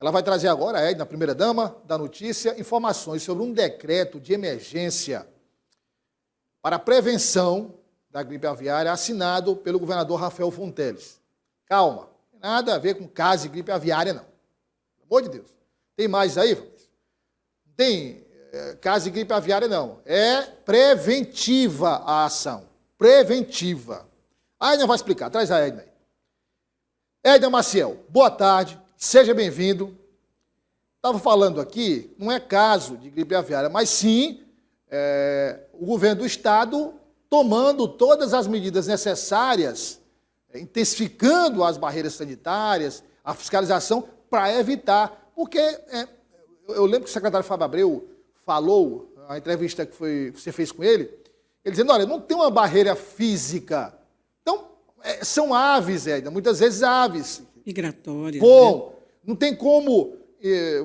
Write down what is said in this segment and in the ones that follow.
Ela vai trazer agora, Edna, primeira-dama da notícia, informações sobre um decreto de emergência para a prevenção da gripe aviária assinado pelo governador Rafael Fonteles. Calma, não tem nada a ver com caso de gripe aviária, não. Pelo amor de Deus. Tem mais aí, Fabrício? Não tem caso de gripe aviária, não. É preventiva a ação. Preventiva. A Edna vai explicar. Traz a Edna aí. Edna Maciel, boa tarde. Seja bem-vindo. Estava falando aqui, não é caso de gripe aviária, mas sim o governo do estado tomando todas as medidas necessárias, intensificando as barreiras sanitárias, a fiscalização, para evitar. Porque eu lembro que o secretário Fábio Abreu falou, a entrevista que você fez com ele dizendo, olha, não tem uma barreira física. Então, são aves, Edna, muitas vezes aves. Migratórias. Bom, né? Não tem como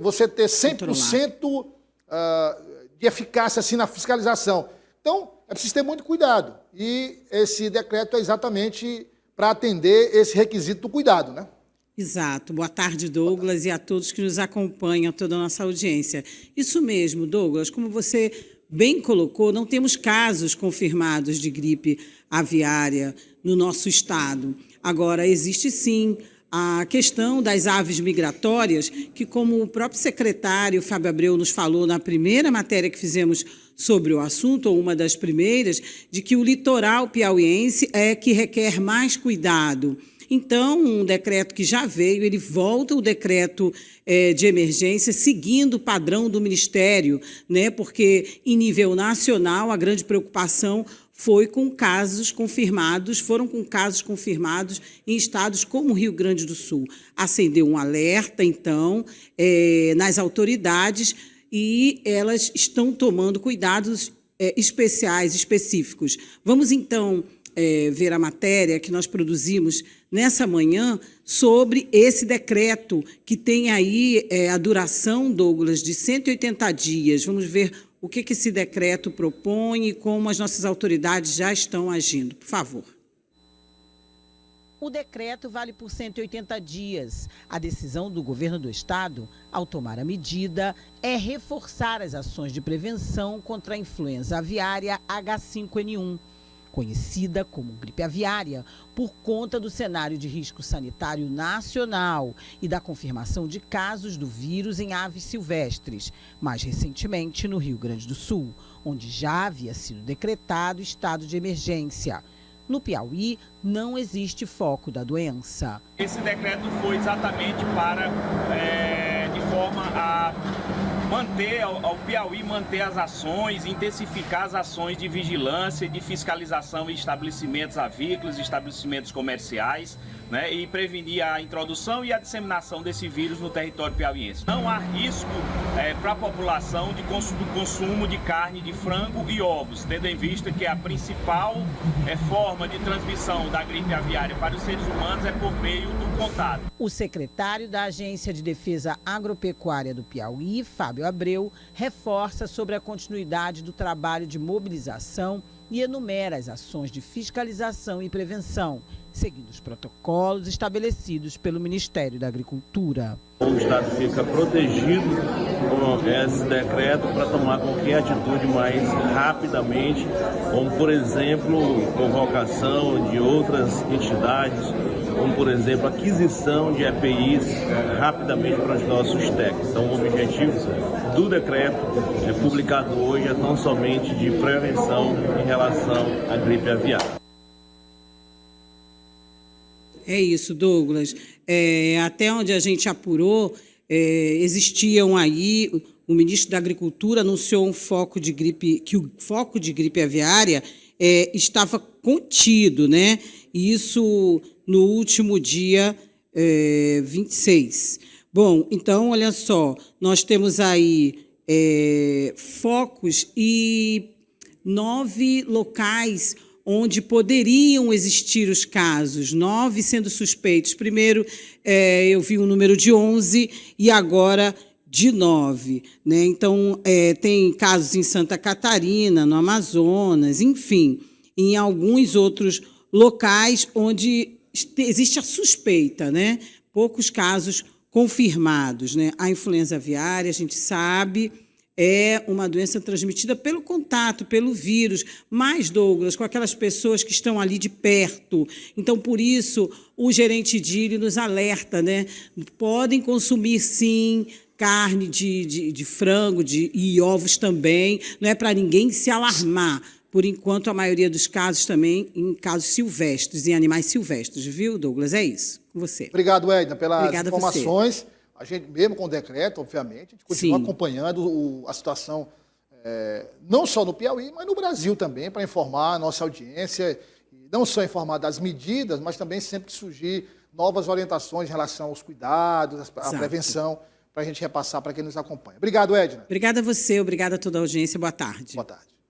você ter 100% de eficácia assim na fiscalização. Então, é preciso ter muito cuidado. E esse decreto é exatamente para atender esse requisito do cuidado, né? Exato. Boa tarde, Douglas, e a todos que nos acompanham, toda a nossa audiência. Isso mesmo, Douglas, como você bem colocou, não temos casos confirmados de gripe aviária no nosso estado. Agora, existe sim a questão das aves migratórias, que, como o próprio secretário Fábio Abreu nos falou na primeira matéria que fizemos sobre o assunto, ou uma das primeiras, de que o litoral piauiense é que requer mais cuidado. Então, um decreto que já veio, ele volta o decreto de emergência, seguindo o padrão do Ministério, né? Porque, em nível nacional, a grande preocupação foram com casos confirmados em estados como o Rio Grande do Sul. Acendeu um alerta, então, nas autoridades, e elas estão tomando cuidados especiais, específicos. Vamos, então, ver a matéria que nós produzimos nessa manhã sobre esse decreto, que tem aí a duração, Douglas, de 180 dias. Vamos ver o que esse decreto propõe e como as nossas autoridades já estão agindo. Por favor. O decreto vale por 180 dias. A decisão do governo do estado, ao tomar a medida, é reforçar as ações de prevenção contra a influenza aviária H5N1, conhecida como gripe aviária, por conta do cenário de risco sanitário nacional e da confirmação de casos do vírus em aves silvestres, mais recentemente no Rio Grande do Sul, onde já havia sido decretado estado de emergência. No Piauí, não existe foco da doença. Esse decreto foi exatamente para, de forma a manter, ao Piauí manter as ações, intensificar as ações de vigilância e de fiscalização em estabelecimentos avícolas, estabelecimentos comerciais, né, e prevenir a introdução e a disseminação desse vírus no território piauiense. Não há risco para a população do consumo de carne de frango e ovos, tendo em vista que a principal forma de transmissão da gripe aviária para os seres humanos é por meio do contato. O secretário da Agência de Defesa Agropecuária do Piauí, Fábio Abreu, reforça sobre a continuidade do trabalho de mobilização e enumera as ações de fiscalização e prevenção, seguindo os protocolos estabelecidos pelo Ministério da Agricultura. O Estado fica protegido com esse decreto para tomar qualquer atitude mais rapidamente, como, por exemplo, convocação de outras entidades, como, por exemplo, aquisição de EPIs rapidamente para os nossos técnicos. Então, o objetivo do decreto publicado hoje é tão somente de prevenção em relação à gripe aviária. É isso, Douglas. Até onde a gente apurou, existiam aí, o ministro da Agricultura anunciou que o foco de gripe aviária estava contido, né? Isso no último dia 26. Bom, então, olha só, nós temos aí focos e 9 locais onde poderiam existir os casos, 9 sendo suspeitos. Primeiro, eu vi um número de 11 e agora de 9. Né? Então, tem casos em Santa Catarina, no Amazonas, enfim, em alguns outros locais onde existe a suspeita, né? Poucos casos confirmados, né? A influenza aviária, a gente sabe, é uma doença transmitida pelo contato, pelo vírus, mas, Douglas, com aquelas pessoas que estão ali de perto. Então, por isso, o gerente Dílio nos alerta, né? Podem consumir, sim, carne de frango e ovos também, não é para ninguém se alarmar. Por enquanto, a maioria dos casos também em casos silvestres, em animais silvestres, viu, Douglas? É isso, com você. Obrigado, Edna, pelas Obrigada informações. A gente, mesmo com o decreto, obviamente, a gente continua Sim. acompanhando a situação, não só no Piauí, mas no Brasil também, para informar a nossa audiência, e não só informar das medidas, mas também sempre que surgir novas orientações em relação aos cuidados, à Exato. prevenção, para a gente repassar para quem nos acompanha. Obrigado, Edna. Obrigada a você, obrigada a toda a audiência. Boa tarde. Boa tarde.